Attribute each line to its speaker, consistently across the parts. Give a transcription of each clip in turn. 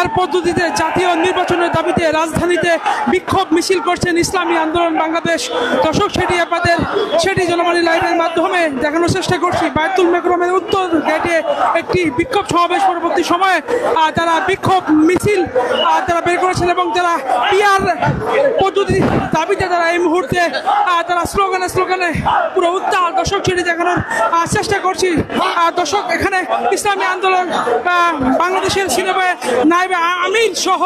Speaker 1: PR পদ্ধতিতে জাতীয় নির্বাচনের দাবিতে রাজধানীতে বিক্ষোভ মিছিল করছেন ইসলামী আন্দোলন বাংলাদেশ। দর্শক, সেটি জনমানী লাইভের মাধ্যমে দেখানোর চেষ্টা করছি। বায়তুল মোকাররমের উত্তর গেটে একটি বিক্ষোভ সমাবেশ পরবর্তী সময়ে তারা বিক্ষোভ মিছিল তারা বের করেছেন এবং তারা পিআর পদ্ধতি দাবিতে তারা এই মুহূর্তে তারা স্লোগানে পুরো উত্তাল। দর্শক, সেটি দেখানোর চেষ্টা করছি। দর্শক, এখানে ইসলামী আন্দোলন বাংলাদেশের নায়েবে আমির সহ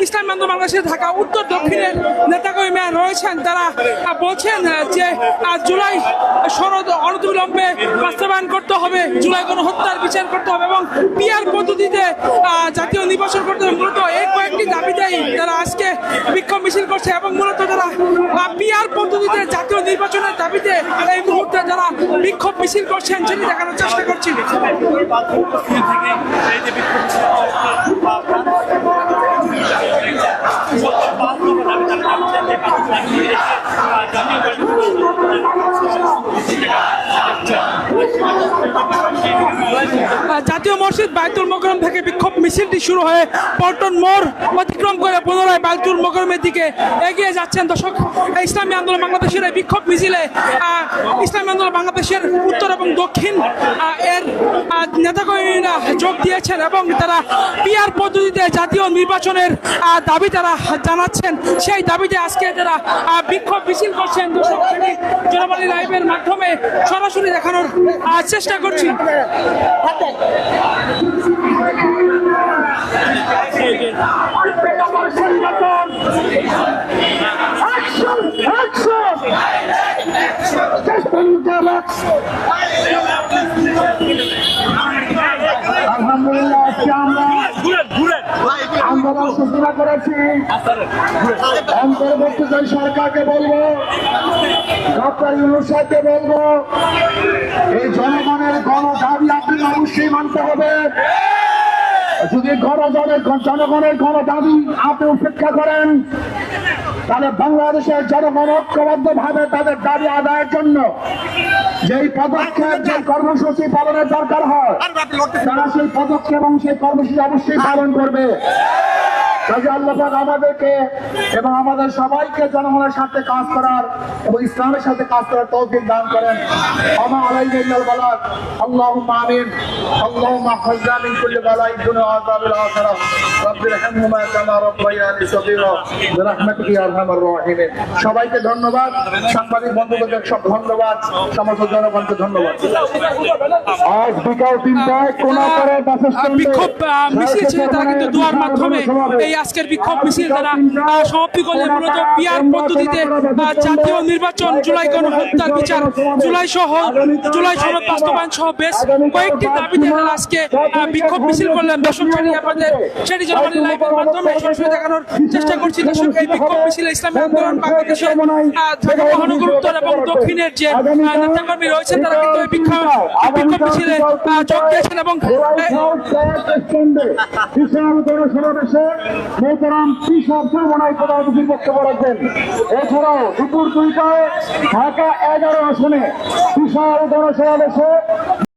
Speaker 1: ইসলামী আন্দোলন বাংলাদেশের ঢাকা উত্তর দক্ষিণের নেতাকর্মীরা রয়েছেন। তারা বলছেন যে জুলাই সনদ অনতিবিলম্বে বাস্তবায়ন করতে হবে, জুলাই গণহত্যার বিচার করতে হবে এবং পিআর পদ্ধতিতে জাতীয় নির্বাচন করতে হবে। মূলত এই কয়েকটি দাবিতেই তারা আজকে বিক্ষোভ মিছিল করছে এবং মূলত তারা পিআর পদ্ধতিতে জাতীয় নির্বাচনের দাবিতে এই মুহূর্তে যারা বিক্ষোভ মিছিল করছেন সেটি দেখানোর চেষ্টা করছি। জাতীয় মসজিদ বায়তুল মোকাররম থেকে বিক্ষোভ মিছিলটি শুরু হয়ে পল্টন মোড় অতিক্রম করে পুনরায় বায়তুল মোকাররমের দিকে এগিয়ে যাচ্ছেন। দর্শক, ইসলামী আন্দোলন বাংলাদেশের এই বিক্ষোভ মিছিলে ইসলামী আন্দোলন বাংলাদেশের উত্তর এবং দক্ষিণ এর নেতাকর্মীরা যোগ দিয়েছেন এবং তারা পিআর পদ্ধতিতে জাতীয় নির্বাচনের দাবি তারা জানাচ্ছেন। সেই দাবিতে আজকে তারা বিক্ষোভ মিছিল করছেন। দর্শক, জনমালী লাইভের মাধ্যমে সরাসরি দেখানোর চেষ্টা করছি।
Speaker 2: আলহামদুলিল্লাহ, আজকে আমরা আন্দোলন সূচনা করেছি। অন্তর্বর্তীকালীন সরকারকে বলবো, ডক্টর ইউনূস সাহেবকে বলবো, এই জনগণের গণ দাবি আপনি অবশ্যই মানতে হবে। যদি জনগণের গণ দাবি আপনি উপেক্ষা করেন, তাহলে বাংলাদেশের জনগণ ঐক্যবদ্ধ ভাবে তাদের দাবি আদায়ের জন্য যেই পদক্ষেপ, যে কর্মসূচি পালনের দরকার হয়, তারা সেই পদক্ষেপ এবং সেই কর্মসূচি অবশ্যই পালন করবে। কাজে আল্লাহ পাক আমাদেরকে এবং আমাদের সবাইকে জনগণের সাথে কাজ করার এবং ইসলামের সাথে কাজ করার তৌফিক দান করেন। আমা আলাইনা ইল্লাল বালাগ। আল্লাহুম্মা আমিন। আল্লাহুম্মা হাফিজনা মিন কুল্লি বালাইন দুনিয়া ওয়া আযাবিল আখিরাহ। রাব্বিরহামহুমা কামা রাব্বায়ানি সগীরা বিরহমাতিকা ইয়া আরহামার রাহিমিন। সবাইকে ধন্যবাদ, সাংবাদিক বন্ধুদের সব ধন্যবাদ, সমস্ত জনগণকে ধন্যবাদ। আজ বিকাল 3টায় কোনাপাড়া বাস স্ট্যান্ডে
Speaker 1: বিক্ষোভ মিছিল ছিল, তারা কিন্তু দুয়ার মাধ্যমে এই আজকের বিক্ষোভ মিছিল তারা সমাপ্তি করলেন। মূলত পিআর পদ্ধতিতে জাতীয় নির্বাচন, জুলাই গণহত্যার বিচার, জুলাই সনদ বাস্তবায়ন সহ বেশ কয়েকটি দাবিতে তারা আজকে বিক্ষোভ মিছিল করলেন। দর্শক, সেটি জনমানী লাইভের মাধ্যমে সরাসরি দেখানোর চেষ্টা করছি। দর্শক, এই বিক্ষোভ মিছিলে ইসলামী আন্দোলন বাংলাদেশের ঢাকা মহানগর উত্তর এবং দক্ষিণের যে নেতাকর্মী রয়েছেন তারা কিন্তু এই বিক্ষোভ মিছিলে যোগ দিয়েছেন এবং এছাড়াও দুপুর 2টায় ঢাকা 11 আসনে বিশাল গণসমাবেশে